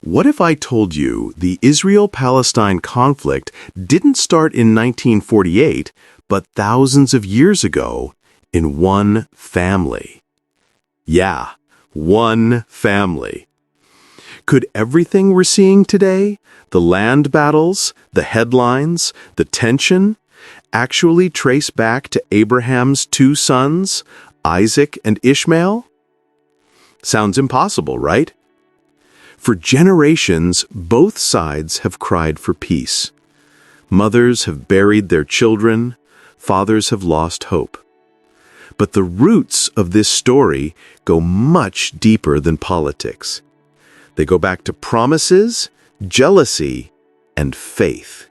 What if I told you the Israel-Palestine conflict didn't start in 1948, but thousands of years ago in one family? Yeah, one family. Could everything we're seeing today, the land battles, the headlines, the tension, actually trace back to Abraham's two sons, Isaac and Ishmael? Sounds impossible, right? For generations, both sides have cried for peace. Mothers have buried their children, fathers have lost hope. But the roots of this story go much deeper than politics. They go back to promises, jealousy, and faith.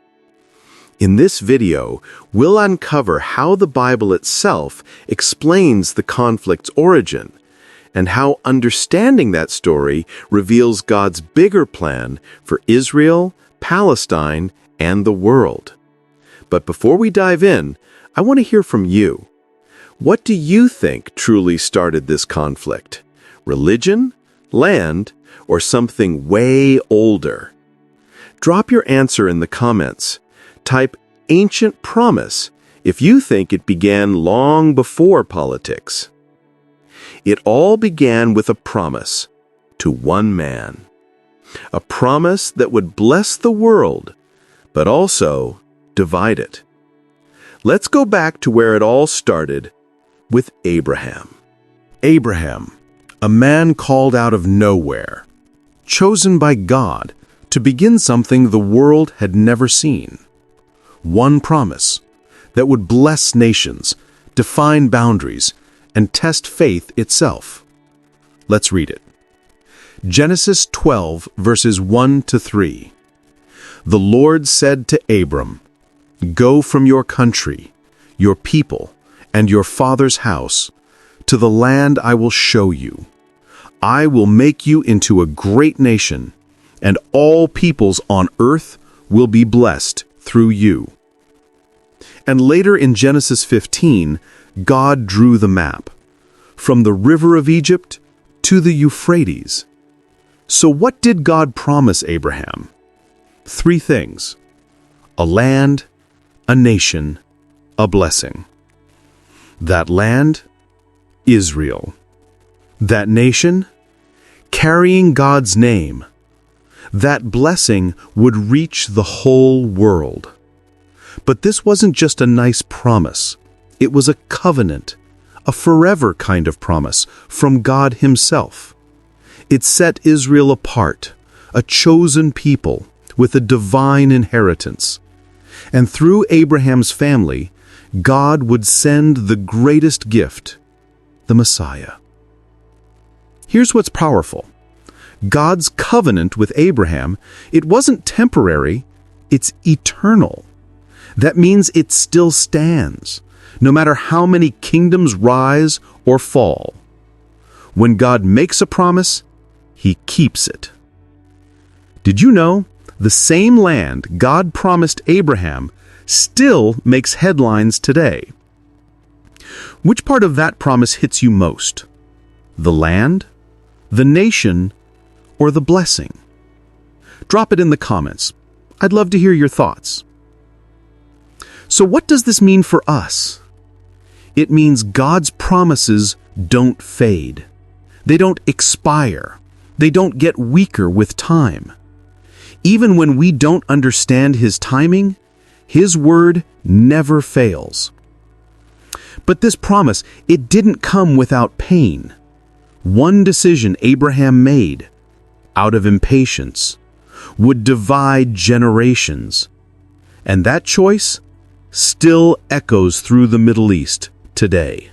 In this video, we'll uncover how the Bible itself explains the conflict's origin, and how understanding that story reveals God's bigger plan for Israel, Palestine, and the world. But before we dive in, I want to hear from you. What do you think truly started this conflict? Religion, land, or something way older? Drop your answer in the comments. Type "ancient promise" if you think it began long before politics. It all began with a promise to one man. A promise that would bless the world, but also divide it. Let's go back to where it all started, with Abraham. Abraham, a man called out of nowhere, chosen by God to begin something the world had never seen. One promise that would bless nations, define boundaries, and test faith itself. Let's read it. Genesis 12, verses 1 to 3. The Lord said to Abram, "Go from your country, your people, and your father's house, to the land I will show you. I will make you into a great nation, and all peoples on earth will be blessed through you." And later in Genesis 15, God drew the map, from the river of Egypt to the Euphrates. So what did God promise Abraham? 3 things: a land, a nation, a blessing. That land, Israel. That nation, carrying God's name. That blessing would reach the whole world. But this wasn't just a nice promise. It was a covenant, a forever kind of promise from God Himself. It set Israel apart, a chosen people with a divine inheritance. And through Abraham's family, God would send the greatest gift, the Messiah. Here's what's powerful. God's covenant with Abraham, it wasn't temporary, it's eternal. That means it still stands, no matter how many kingdoms rise or fall. When God makes a promise, He keeps it. Did you know the same land God promised Abraham still makes headlines today? Which part of that promise hits you most? The land, the nation, or the blessing? Drop it in the comments. I'd love to hear your thoughts. So what does this mean for us? It means God's promises don't fade. They don't expire. They don't get weaker with time. Even when we don't understand His timing, His word never fails. But this promise, it didn't come without pain. One decision Abraham made, out of impatience, would divide generations. And that choice still echoes through the Middle East today.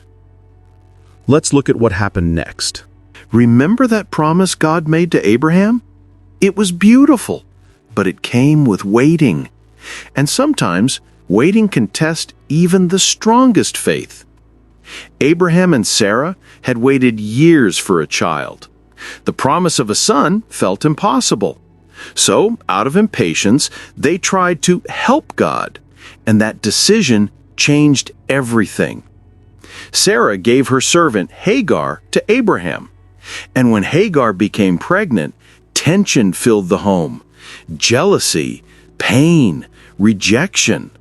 Let's look at what happened next. Remember that promise God made to Abraham? It was beautiful, but it came with waiting. And sometimes, waiting can test even the strongest faith. Abraham and Sarah had waited years for a child. The promise of a son felt impossible. So, out of impatience, they tried to help God, and that decision changed everything. Sarah gave her servant Hagar to Abraham, and when Hagar became pregnant, Tension filled the home. Jealousy, pain, rejection.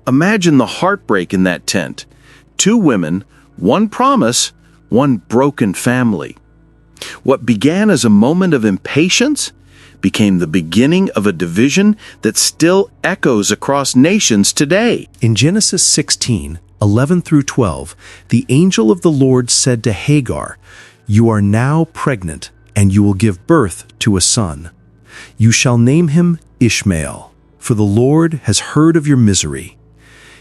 Imagine the heartbreak in that tent. 2 women, 1 promise, 1 broken family. What began as a moment of impatience became the beginning of a division that still echoes across nations today. In Genesis 16:11 through 12, the angel of the Lord said to Hagar, "You are now pregnant, and you will give birth to a son. You shall name him Ishmael, for the Lord has heard of your misery.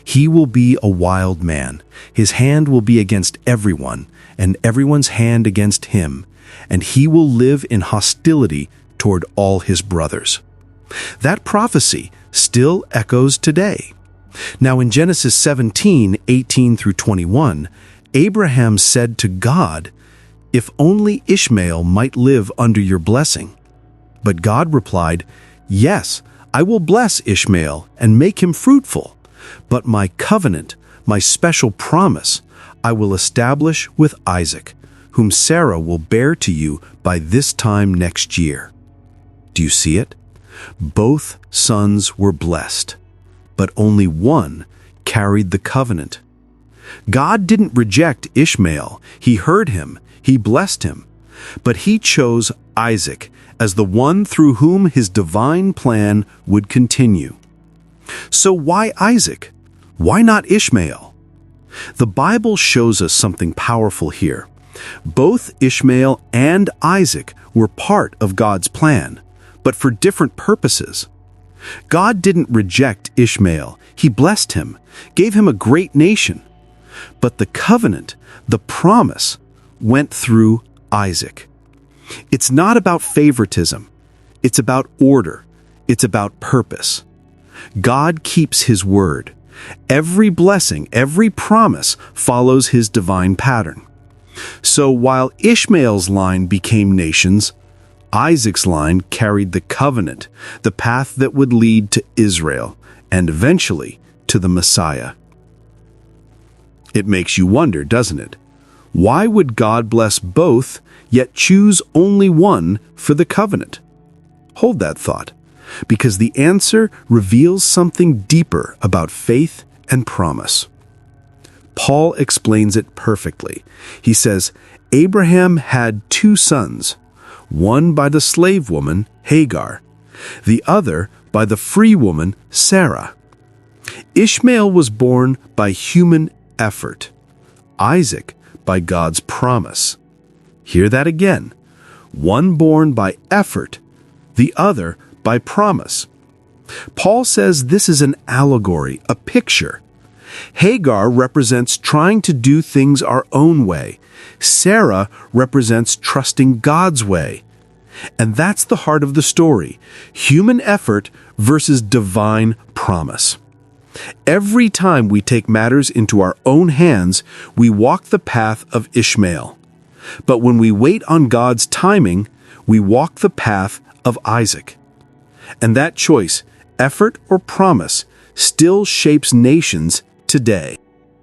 He will be a wild man. His hand will be against everyone, and everyone's hand against him, and he will live in hostility toward all his brothers." That prophecy still echoes today. Now in Genesis 17:18 through 21, Abraham said to God, "If only Ishmael might live under your blessing." But God replied, "Yes, I will bless Ishmael and make him fruitful, but my covenant, my special promise, I will establish with Isaac, whom Sarah will bear to you by this time next year." Do you see it? Both sons were blessed, but only one carried the covenant. God didn't reject Ishmael. He heard him. He blessed him. But he chose Isaac as the one through whom his divine plan would continue. So why Isaac? Why not Ishmael? The Bible shows us something powerful here. Both Ishmael and Isaac were part of God's plan, but for different purposes. God didn't reject Ishmael. He blessed him, gave him a great nation. But the covenant, the promise, went through Isaac. It's not about favoritism. It's about order. It's about purpose. God keeps his word. Every blessing, every promise follows his divine pattern. So while Ishmael's line became nations, Isaac's line carried the covenant, the path that would lead to Israel, and eventually to the Messiah. It makes you wonder, doesn't it? Why would God bless both, yet choose only one for the covenant? Hold that thought, because the answer reveals something deeper about faith and promise. Paul explains it perfectly. He says, Abraham had 2 sons, one by the slave woman, Hagar, the other by the free woman, Sarah. Ishmael was born by human effort, Isaac by God's promise. Hear that again. One born by effort, the other by promise. Paul says this is an allegory, a picture. Hagar represents trying to do things our own way. Sarah represents trusting God's way. And that's the heart of the story, human effort versus divine promise. Every time we take matters into our own hands, we walk the path of Ishmael. But when we wait on God's timing, we walk the path of Isaac. And that choice, effort or promise, still shapes nations today.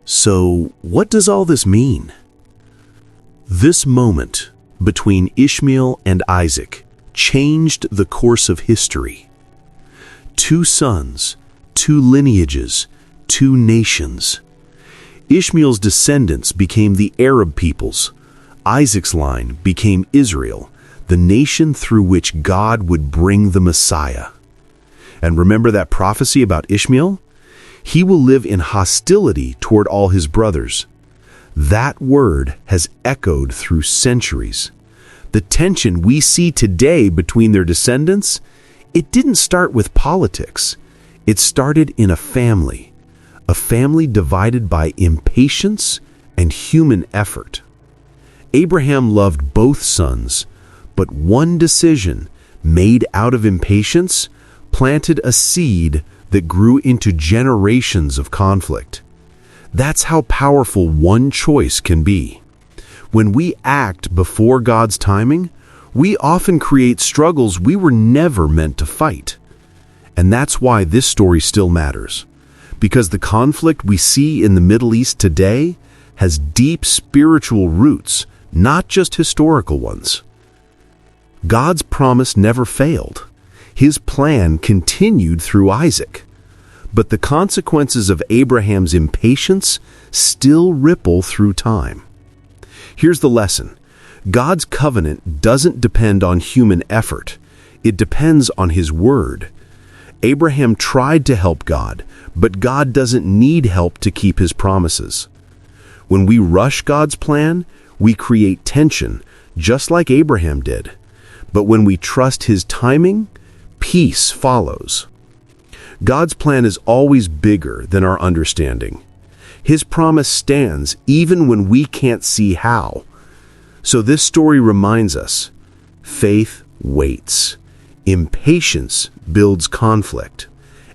So, what does all this mean? This moment between Ishmael and Isaac changed the course of history. 2 sons, 2 lineages, 2 nations. Ishmael's descendants became the Arab peoples. Isaac's line became Israel, the nation through which God would bring the Messiah. And remember that prophecy about Ishmael? He will live in hostility toward all his brothers. That word has echoed through centuries. The tension we see today between their descendants, it didn't start with politics. It started in a family divided by impatience and human effort. Abraham loved both sons, but one decision, made out of impatience, planted a seed that grew into generations of conflict. That's how powerful one choice can be. When we act before God's timing, we often create struggles we were never meant to fight. And that's why this story still matters. Because the conflict we see in the Middle East today has deep spiritual roots, not just historical ones. God's promise never failed. His plan continued through Isaac. But the consequences of Abraham's impatience still ripple through time. Here's the lesson. God's covenant doesn't depend on human effort. It depends on His word. Abraham tried to help God, but God doesn't need help to keep His promises. When we rush God's plan, we create tension, just like Abraham did. But when we trust His timing, peace follows. God's plan is always bigger than our understanding. His promise stands even when we can't see how. So this story reminds us, faith waits, impatience builds conflict,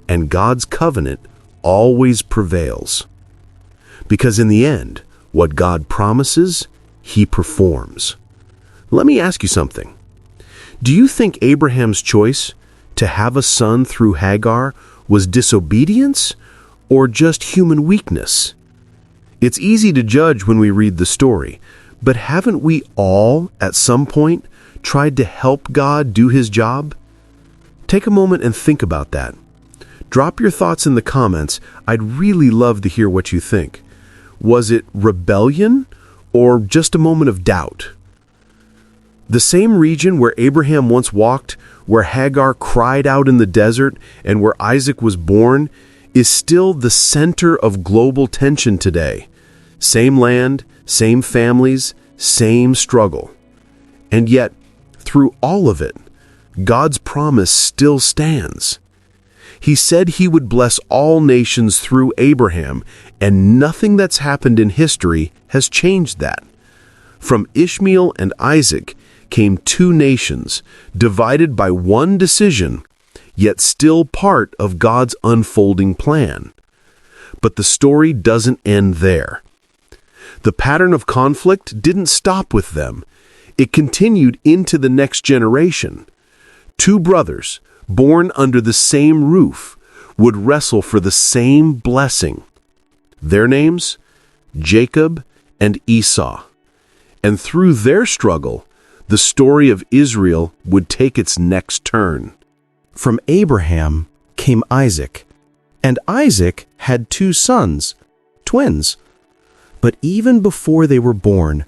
and God's covenant always prevails. Because in the end, what God promises, He performs. Let me ask you something. Do you think Abraham's choice to have a son through Hagar was disobedience or just human weakness? It's easy to judge when we read the story, but haven't we all, at some point, tried to help God do His job? Take a moment and think about that. Drop your thoughts in the comments. I'd really love to hear what you think. Was it rebellion or just a moment of doubt? The same region where Abraham once walked, where Hagar cried out in the desert, and where Isaac was born, is still the center of global tension today. Same land, same families, same struggle. And yet, through all of it, God's promise still stands. He said He would bless all nations through Abraham, and nothing that's happened in history has changed that. From Ishmael and Isaac came two nations, divided by one decision, yet still part of God's unfolding plan. But the story doesn't end there. The pattern of conflict didn't stop with them. It continued into the next generation. Two brothers, born under the same roof, would wrestle for the same blessing. Their names? Jacob and Esau. And through their struggle, the story of Israel would take its next turn. From Abraham came Isaac, and Isaac had two sons, twins. But even before they were born,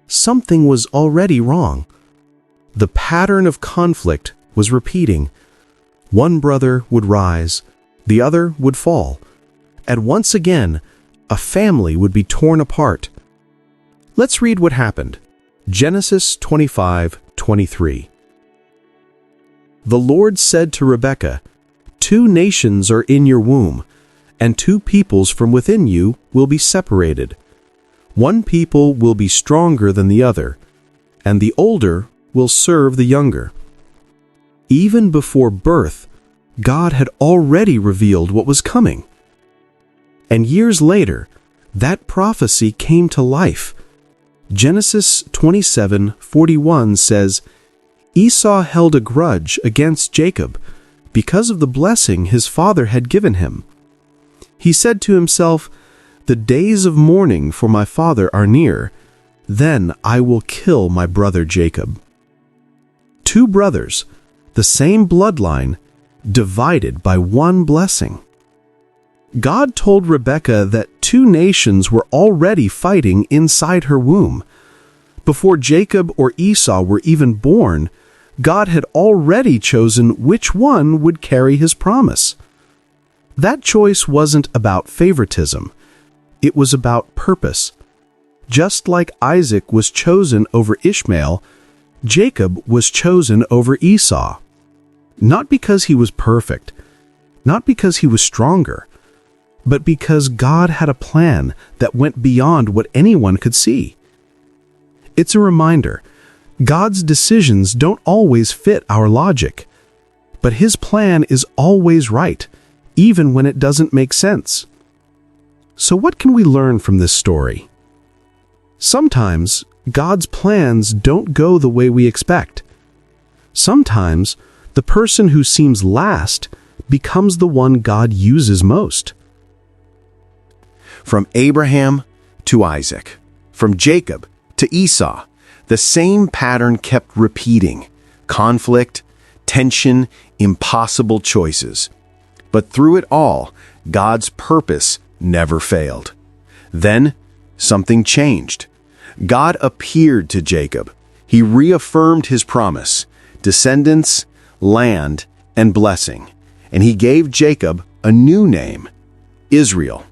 something was already wrong. The pattern of conflict was repeating. One brother would rise, the other would fall, and once again, a family would be torn apart. Let's read what happened. Genesis 25:23. The Lord said to Rebekah, "Two nations are in your womb, and two peoples from within you will be separated. One people will be stronger than the other, and the older will serve the younger." Even before birth, God had already revealed what was coming. And years later, that prophecy came to life. Genesis 27:41 says, Esau held a grudge against Jacob because of the blessing his father had given him. He said to himself, "The days of mourning for my father are near. Then I will kill my brother Jacob." Two brothers, the same bloodline, divided by one blessing. God told Rebekah that two nations were already fighting inside her womb. Before Jacob or Esau were even born, God had already chosen which one would carry His promise. That choice wasn't about favoritism. It was about purpose. Just like Isaac was chosen over Ishmael, Jacob was chosen over Esau. Not because he was perfect, not because he was stronger, but because God had a plan that went beyond what anyone could see. It's a reminder, God's decisions don't always fit our logic, but His plan is always right, even when it doesn't make sense. So what can we learn from this story? Sometimes God's plans don't go the way we expect. Sometimes the person who seems last becomes the one God uses most. From Abraham to Isaac, from Jacob to Esau, the same pattern kept repeating. conflict, tension, impossible choices. But through it all, God's purpose never failed. Then, something changed. God appeared to Jacob. He reaffirmed his promise, descendants, land, and blessing. And he gave Jacob a new name, Israel.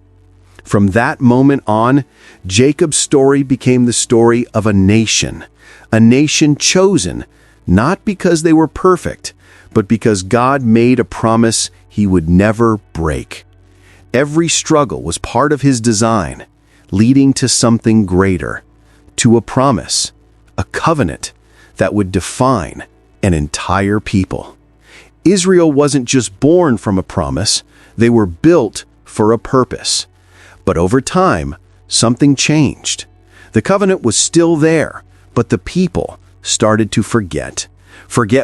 From that moment on, Jacob's story became the story of a nation chosen, not because they were perfect, but because God made a promise he would never break. Every struggle was part of his design, leading to something greater, to a promise, a covenant that would define an entire people. Israel wasn't just born from a promise, they were built for a purpose. But over time, something changed. The covenant was still there, but the people started to forget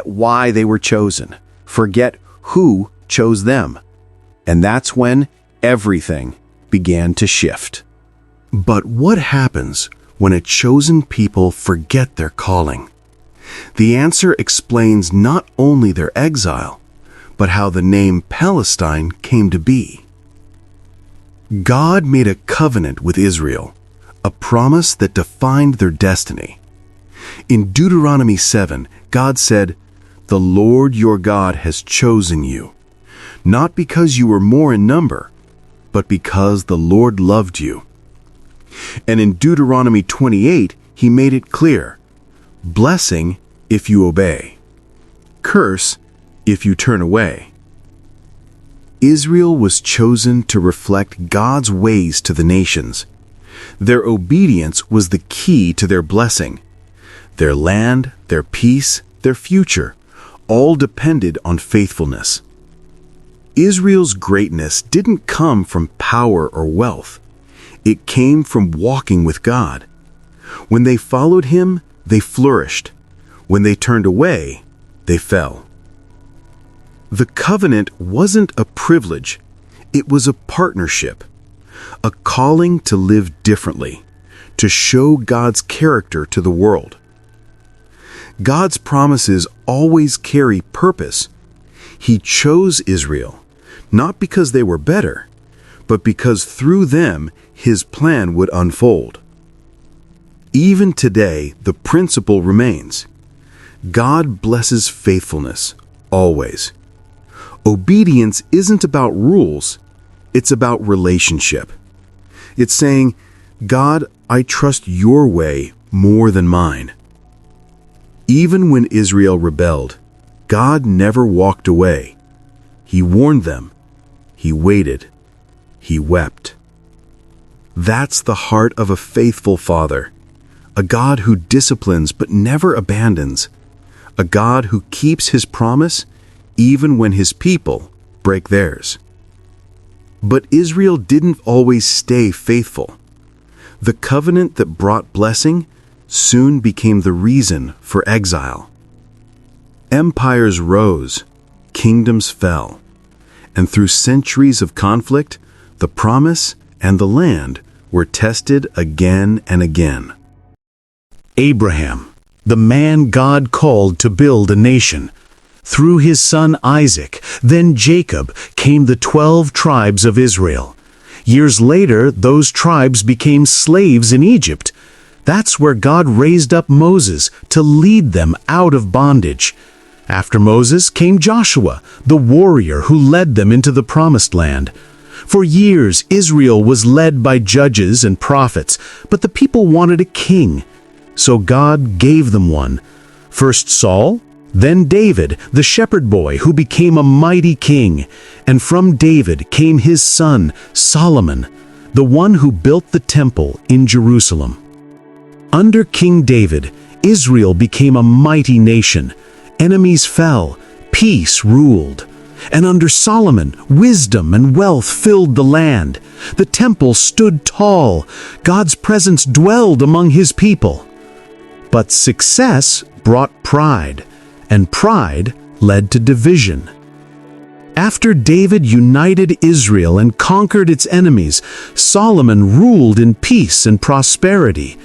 why they were chosen, forget who chose them. And that's when everything began to shift. But what happens when a chosen people forget their calling? The answer explains not only their exile, but how the name Palestine came to be. God made a covenant with Israel, a promise that defined their destiny. In Deuteronomy 7, God said, "The Lord your God has chosen you, not because you were more in number, but because the Lord loved you." And in Deuteronomy 28, he made it clear, "Blessing if you obey, curse if you turn away." Israel was chosen to reflect God's ways to the nations. Their obedience was the key to their blessing. Their land, their peace, their future, all depended on faithfulness. Israel's greatness didn't come from power or wealth. It came from walking with God. When they followed him, they flourished. When they turned away, they fell. The covenant wasn't a privilege, it was a partnership, a calling to live differently, to show God's character to the world. God's promises always carry purpose. He chose Israel, not because they were better, but because through them his plan would unfold. Even today, the principle remains. God blesses faithfulness, always. Obedience isn't about rules, it's about relationship. It's saying, "God, I trust your way more than mine." Even when Israel rebelled, God never walked away. He warned them. He waited. He wept. That's the heart of a faithful father, a God who disciplines but never abandons, a God who keeps his promise even when his people break theirs. But Israel didn't always stay faithful. The covenant that brought blessing soon became the reason for exile. Empires rose, kingdoms fell, and through centuries of conflict, the promise and the land were tested again and again. Abraham, the man God called to build a nation. Through his son Isaac, then Jacob, came the 12 tribes of Israel. Years later, those tribes became slaves in Egypt. That's where God raised up Moses to lead them out of bondage. After Moses came Joshua, the warrior who led them into the promised land. For years, Israel was led by judges and prophets, but the people wanted a king. So God gave them one. First Saul, then David, the shepherd boy who became a mighty king. And from David came his son, Solomon, the one who built the temple in Jerusalem. Under King David, Israel became a mighty nation. Enemies fell, peace ruled. And under Solomon, wisdom and wealth filled the land. The temple stood tall. God's presence dwelled among his people. But success brought pride, and pride led to division. After David united Israel and conquered its enemies, Solomon ruled in peace and prosperity.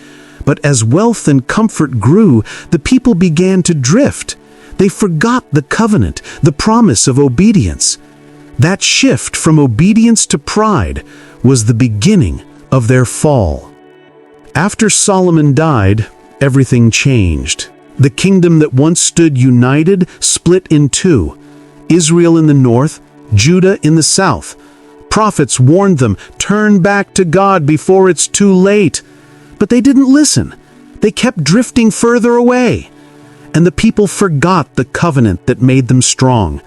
But as wealth and comfort grew, the people began to drift. They forgot the covenant, the promise of obedience. That shift from obedience to pride was the beginning of their fall. After Solomon died, everything changed. The kingdom that once stood united split in two. Israel in the north, Judah in the south. Prophets warned them, turn back to God before it's too late. But they didn't listen. They kept drifting further away. And the people forgot the covenant that made them strong.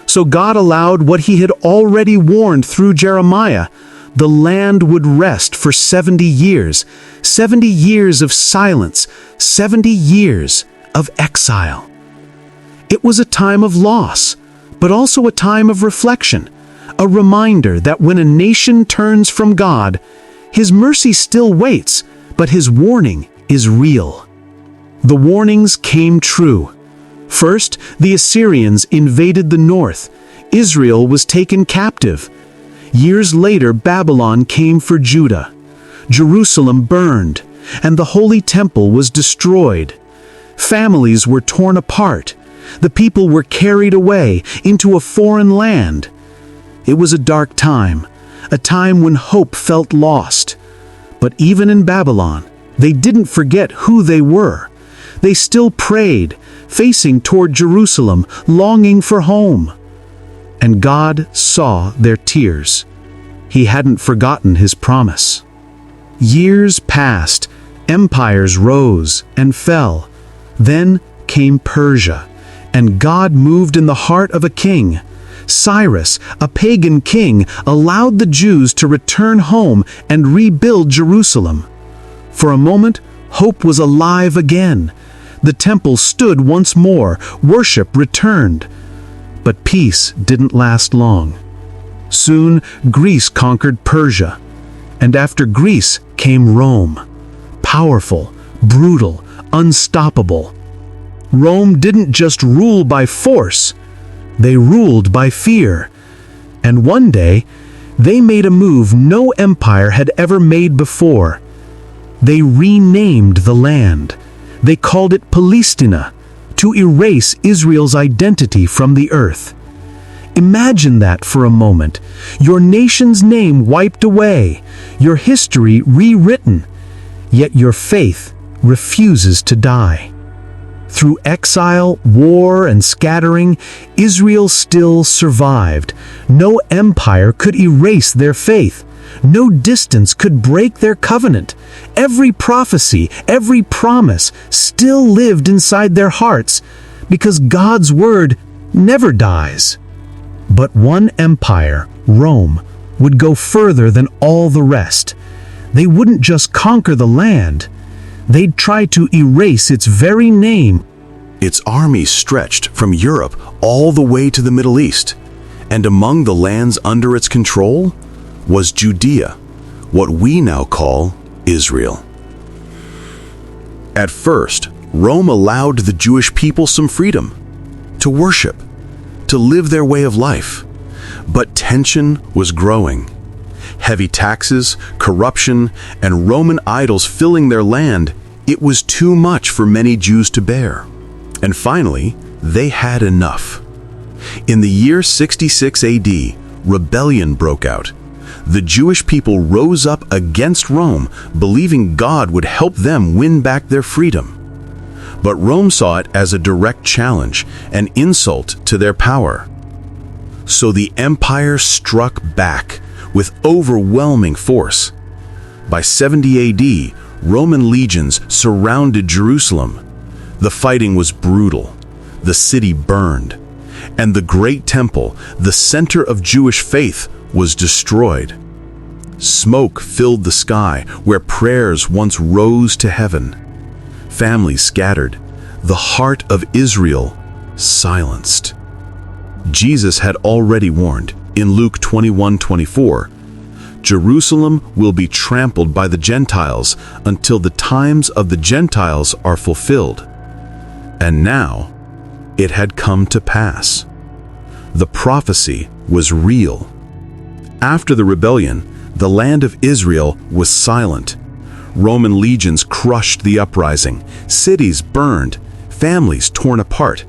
So God allowed what he had already warned through Jeremiah. The land would rest for 70 years. 70 years of silence. 70 years of exile. It was a time of loss, but also a time of reflection. A reminder that when a nation turns from God, his mercy still waits, but his warning is real. The warnings came true. First, the Assyrians invaded the north. Israel was taken captive. Years later, Babylon came for Judah. Jerusalem burned, and the Holy Temple was destroyed. Families were torn apart. The people were carried away into a foreign land. It was a dark time, a time when hope felt lost. But even in Babylon, they didn't forget who they were. They still prayed, facing toward Jerusalem, longing for home. And God saw their tears. He hadn't forgotten his promise. Years passed, empires rose and fell. Then came Persia, and God moved in the heart of a king. Cyrus, a pagan king, allowed the Jews to return home and rebuild Jerusalem. For a moment, hope was alive again. The temple stood once more, worship returned. But peace didn't last long. Soon, Greece conquered Persia, and after Greece came Rome. Powerful, brutal, unstoppable. Rome didn't just rule by force, they ruled by fear. And one day, they made a move no empire had ever made before. They renamed the land. They called it Palestina, to erase Israel's identity from the earth. Imagine that for a moment. Your nation's name wiped away, your history rewritten, yet your faith refuses to die. Through exile, war, and scattering, Israel still survived. No empire could erase their faith. No distance could break their covenant. Every prophecy, every promise still lived inside their hearts because God's word never dies. But one empire, Rome, would go further than all the rest. They wouldn't just conquer the land. They'd try to erase its very name. Its army stretched from Europe all the way to the Middle East, and among the lands under its control was Judea, what we now call Israel. At first, Rome allowed the Jewish people some freedom to worship, to live their way of life. But tension was growing. Heavy taxes, corruption, and Roman idols filling their land, it was too much for many Jews to bear. And finally, they had enough. In the year 66 AD, rebellion broke out. The Jewish people rose up against Rome, believing God would help them win back their freedom. But Rome saw it as a direct challenge, an insult to their power. So the empire struck back with overwhelming force. By 70 AD, Roman legions surrounded Jerusalem. The fighting was brutal. The city burned, and the great temple, the center of Jewish faith, was destroyed. Smoke filled the sky where prayers once rose to heaven. Families scattered, the heart of Israel silenced. Jesus had already warned in Luke 21:24, Jerusalem will be trampled by the Gentiles until the times of the Gentiles are fulfilled. And now, it had come to pass. The prophecy was real. After the rebellion, the land of Israel was silent. Roman legions crushed the uprising, cities burned, families torn apart.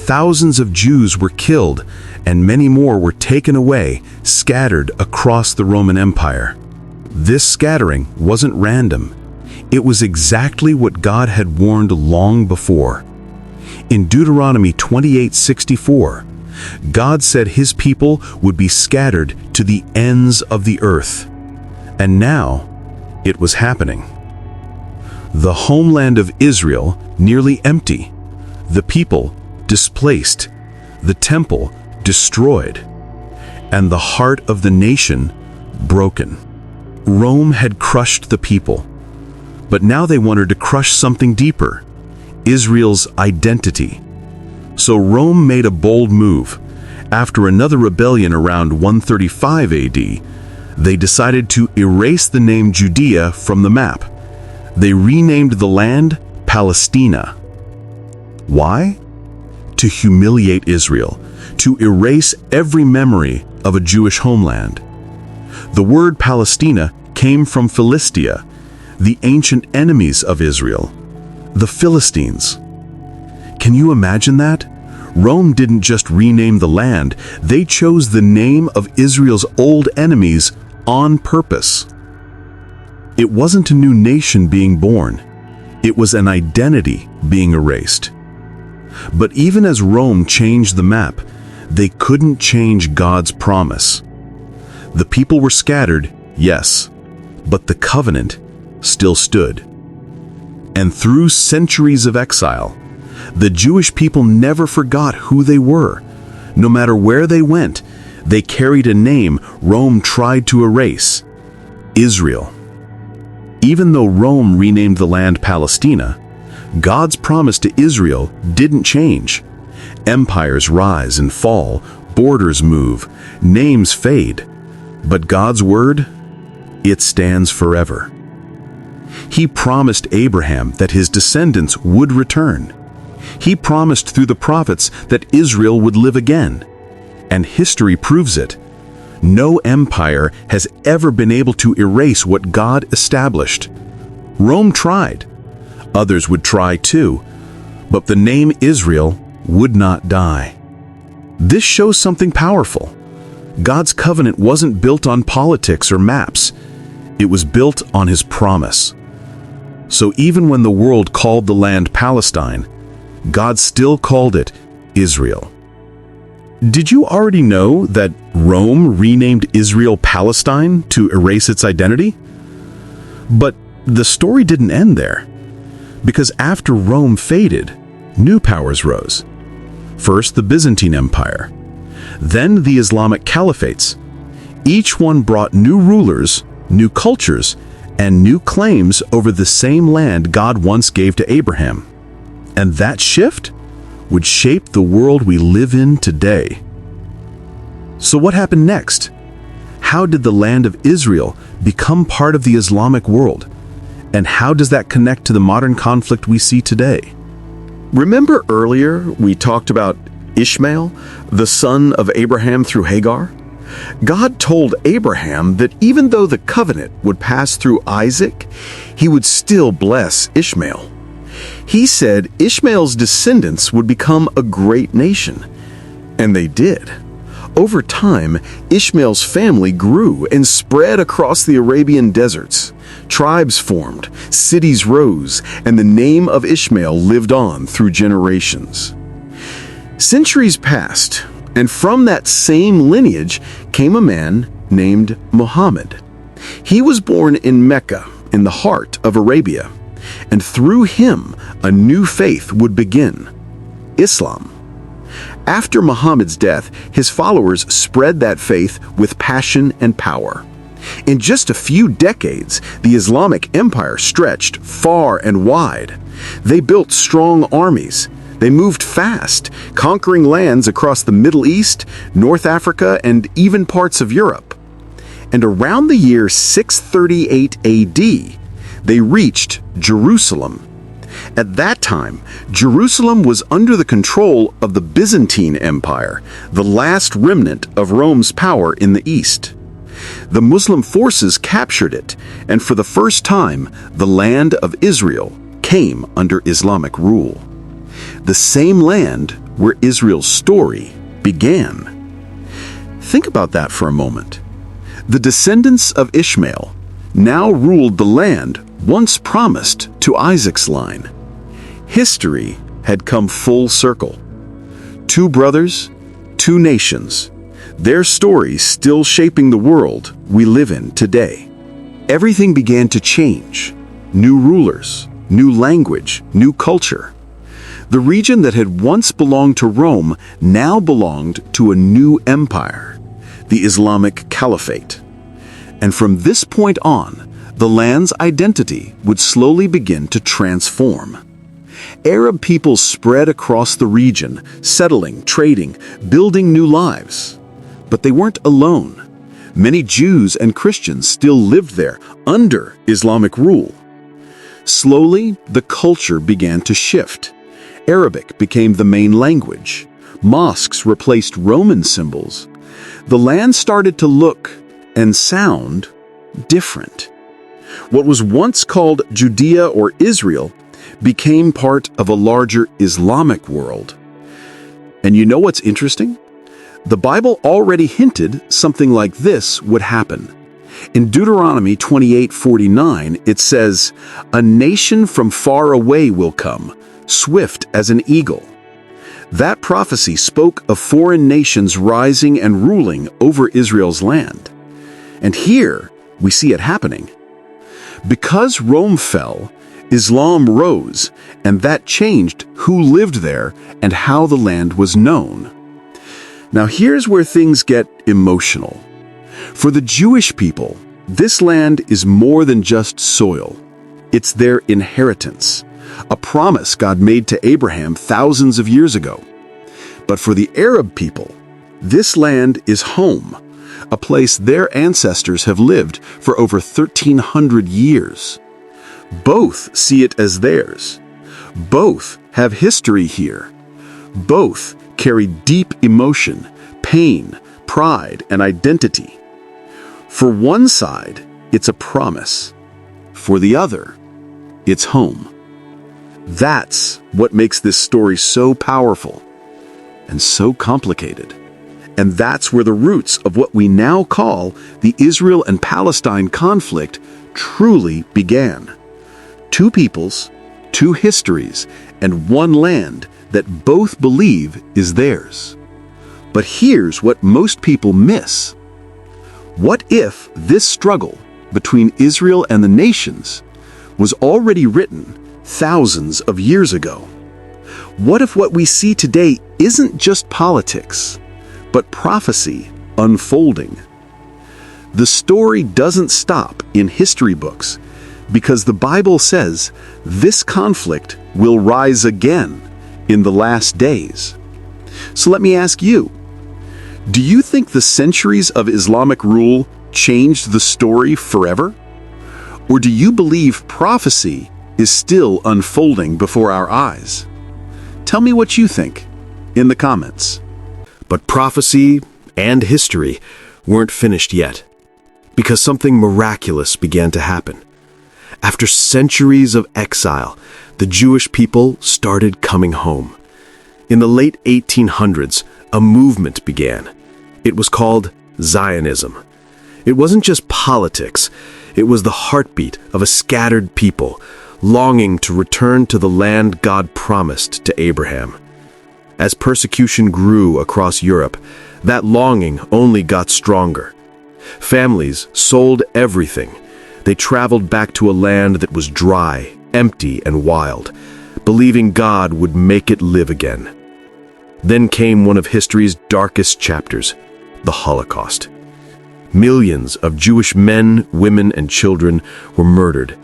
thousands of Jews were killed, and many more were taken away, scattered across the Roman Empire. This scattering wasn't random. It was exactly what God had warned long before. In Deuteronomy 28:64, God said his people would be scattered to the ends of the earth. And now, it was happening. The homeland of Israel nearly empty, the people displaced, the temple destroyed, and the heart of the nation broken. Rome had crushed the people, but now they wanted to crush something deeper, Israel's identity. So Rome made a bold move. After another rebellion around 135 AD, they decided to erase the name Judea from the map. They renamed the land Palestina. Why? To humiliate Israel, to erase every memory of a Jewish homeland. The word Palestina came from Philistia, the ancient enemies of Israel, the Philistines. Can you imagine that? Rome didn't just rename the land, they chose the name of Israel's old enemies on purpose. It wasn't a new nation being born, it was an identity being erased. But even as Rome changed the map, they couldn't change God's promise. The people were scattered, yes, but the covenant still stood. And through centuries of exile, the Jewish people never forgot who they were. No matter where they went, they carried a name Rome tried to erase: Israel. Even though Rome renamed the land Palestina, God's promise to Israel didn't change. Empires rise and fall, borders move, names fade. But God's word, it stands forever. He promised Abraham that his descendants would return. He promised through the prophets that Israel would live again. And history proves it. No empire has ever been able to erase what God established. Rome tried. Others would try too. But the name Israel would not die. This shows something powerful. God's covenant wasn't built on politics or maps. It was built on his promise. So even when the world called the land Palestine, God still called it Israel. Did you already know that Rome renamed Israel Palestine to erase its identity? But the story didn't end there. Because after Rome faded, new powers rose. First, the Byzantine Empire. Then the Islamic caliphates. Each one brought new rulers, new cultures, and new claims over the same land God once gave to Abraham. And that shift would shape the world we live in today. So what happened next? How did the land of Israel become part of the Islamic world? And how does that connect to the modern conflict we see today? Remember earlier we talked about Ishmael, the son of Abraham through Hagar? God told Abraham that even though the covenant would pass through Isaac, he would still bless Ishmael. He said Ishmael's descendants would become a great nation. And they did. Over time, Ishmael's family grew and spread across the Arabian deserts. Tribes formed, cities rose, and the name of Ishmael lived on through generations. Centuries passed, and from that same lineage came a man named Muhammad. He was born in Mecca, in the heart of Arabia, and through him a new faith would begin: Islam. After Muhammad's death, his followers spread that faith with passion and power. In just a few decades, the Islamic Empire stretched far and wide. They built strong armies. They moved fast, conquering lands across the Middle East, North Africa, and even parts of Europe. And around the year 638 AD, they reached Jerusalem. At that time, Jerusalem was under the control of the Byzantine Empire, the last remnant of Rome's power in the East. The Muslim forces captured it, and for the first time, the land of Israel came under Islamic rule. The same land where Israel's story began. Think about that for a moment. The descendants of Ishmael now ruled the land once promised to Isaac's line. History had come full circle. Two brothers, two nations, their stories still shaping the world we live in today. Everything began to change. New rulers, new language, new culture. The region that had once belonged to Rome now belonged to a new empire, the Islamic Caliphate. And from this point on, the land's identity would slowly begin to transform. Arab peoples spread across the region, settling, trading, building new lives. But they weren't alone. Many Jews and Christians still lived there under Islamic rule. Slowly, the culture began to shift. Arabic became the main language. Mosques replaced Roman symbols. The land started to look and sound different. What was once called Judea or Israel became part of a larger Islamic world. And you know what's interesting? The Bible already hinted something like this would happen. In Deuteronomy 28:49, it says, "A nation from far away will come, swift as an eagle." That prophecy spoke of foreign nations rising and ruling over Israel's land. And here we see it happening. Because Rome fell, Islam rose, and that changed who lived there and how the land was known. Now here's where things get emotional. For the Jewish people, this land is more than just soil. It's their inheritance, a promise God made to Abraham thousands of years ago. But for the Arab people, this land is home, a place their ancestors have lived for over 1,300 years. Both see it as theirs. Both have history here. Both carry deep emotion, pain, pride, and identity. For one side, it's a promise. For the other, it's home. That's what makes this story so powerful and so complicated. And that's where the roots of what we now call the Israel and Palestine conflict truly began. Two peoples, two histories, and one land that both believe is theirs. But here's what most people miss. What if this struggle between Israel and the nations was already written thousands of years ago? What if what we see today isn't just politics, but prophecy unfolding? The story doesn't stop in history books because the Bible says this conflict will rise again in the last days. So let me ask you, do you think the centuries of Islamic rule changed the story forever? Or do you believe prophecy is still unfolding before our eyes? Tell me what you think in the comments. But prophecy and history weren't finished yet, because something miraculous began to happen. After centuries of exile, the Jewish people started coming home. In the late 1800s, a movement began. It was called Zionism. It wasn't just politics, it was the heartbeat of a scattered people, longing to return to the land God promised to Abraham. As persecution grew across Europe, that longing only got stronger. Families sold everything. They traveled back to a land that was dry, empty, and wild, believing God would make it live again. Then came one of history's darkest chapters, the Holocaust. Millions of Jewish men, women, and children were murdered.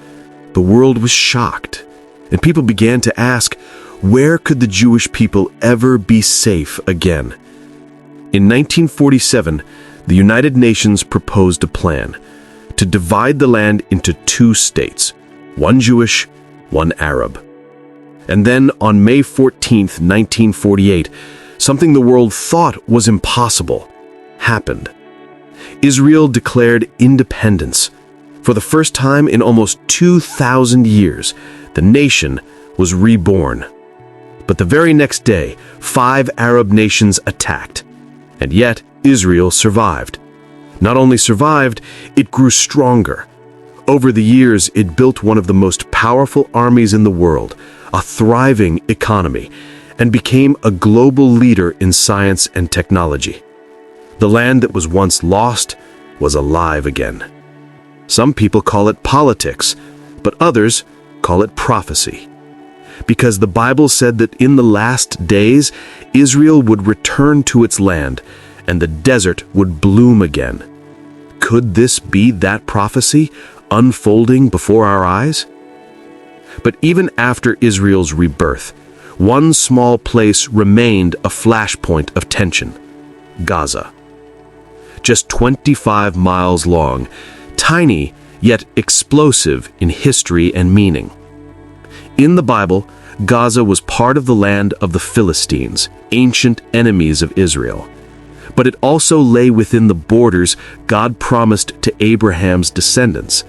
The world was shocked, and people began to ask, where could the Jewish people ever be safe again? In 1947, the United Nations proposed a plan to divide the land into two states, one Jewish, one Arab. And then on May 14, 1948, something the world thought was impossible happened. Israel declared independence. For the first time in almost 2,000 years, the nation was reborn. But the very next day, 5 Arab nations attacked. And yet, Israel survived. Not only survived, it grew stronger. Over the years, it built one of the most powerful armies in the world, a thriving economy, and became a global leader in science and technology. The land that was once lost was alive again. Some people call it politics, but others call it prophecy. Because the Bible said that in the last days, Israel would return to its land, and the desert would bloom again. Could this be that prophecy unfolding before our eyes? But even after Israel's rebirth, one small place remained a flashpoint of tension: Gaza. Just 25 miles long, tiny yet explosive in history and meaning. In the Bible, Gaza was part of the land of the Philistines, ancient enemies of Israel. But it also lay within the borders God promised to Abraham's descendants.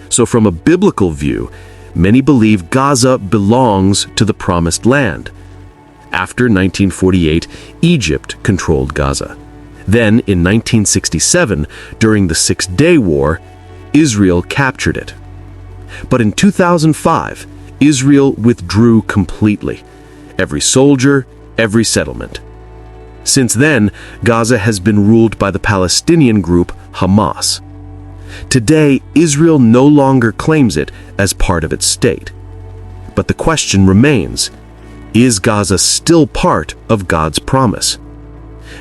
So from a biblical view, many believe Gaza belongs to the Promised Land. After 1948, Egypt controlled Gaza. Then, in 1967, during the Six-Day War, Israel captured it. But in 2005, Israel withdrew completely. Every soldier, every settlement. Since then, Gaza has been ruled by the Palestinian group Hamas. Today, Israel no longer claims it as part of its state. But the question remains, is Gaza still part of God's promise?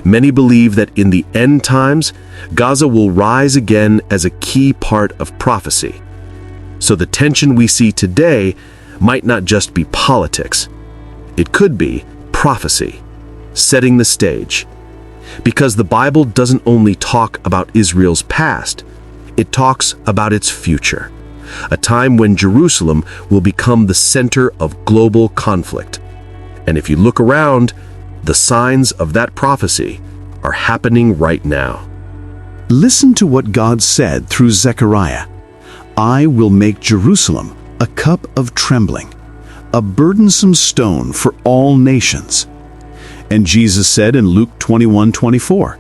Many believe that in the end times, Gaza will rise again as a key part of prophecy. So the tension we see today might not just be politics. It could be prophecy, setting the stage. Because the Bible doesn't only talk about Israel's past, it talks about its future, a time when Jerusalem will become the center of global conflict. And if you look around, the signs of that prophecy are happening right now. Listen to what God said through Zechariah. I will make Jerusalem a cup of trembling, a burdensome stone for all nations. And Jesus said in Luke 21:24,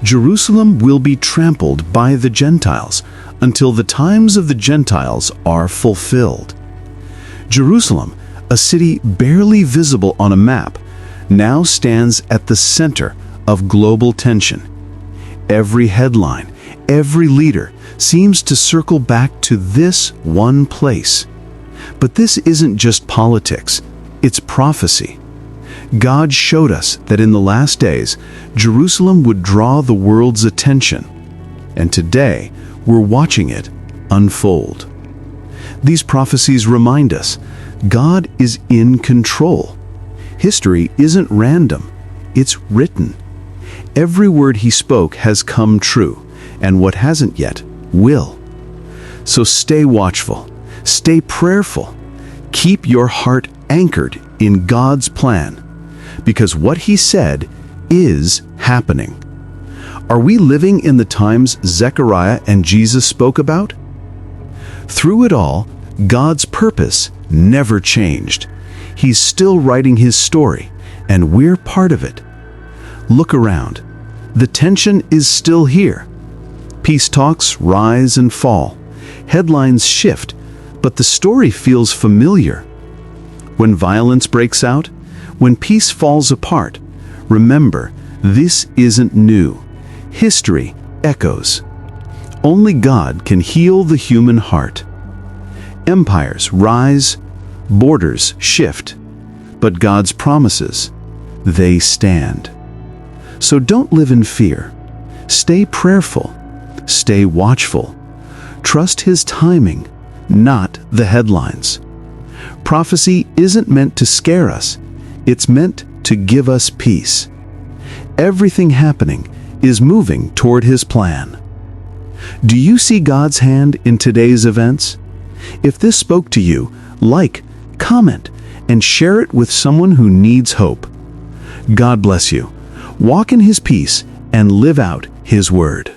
Jerusalem will be trampled by the Gentiles until the times of the Gentiles are fulfilled. Jerusalem, a city barely visible on a map, now stands at the center of global tension. Every headline, every leader seems to circle back to this one place. But this isn't just politics, it's prophecy. God showed us that in the last days, Jerusalem would draw the world's attention. And today, we're watching it unfold. These prophecies remind us God is in control. History isn't random, it's written. Every word he spoke has come true, and what hasn't yet will. So stay watchful, stay prayerful, keep your heart anchored in God's plan, because what he said is happening. Are we living in the times Zechariah and Jesus spoke about? Through it all, God's purpose never changed. He's still writing his story, and we're part of it. Look around. The tension is still here. Peace talks rise and fall. Headlines shift, but the story feels familiar. When violence breaks out, when peace falls apart, remember, this isn't new. History echoes. Only God can heal the human heart. Empires rise, borders shift, but God's promises, they stand. So don't live in fear. Stay prayerful. Stay watchful. Trust his timing, not the headlines. Prophecy isn't meant to scare us. It's meant to give us peace. Everything happening is moving toward his plan. Do you see God's hand in today's events? If this spoke to you, like, comment, and share it with someone who needs hope. God bless you. Walk in his peace and live out his word.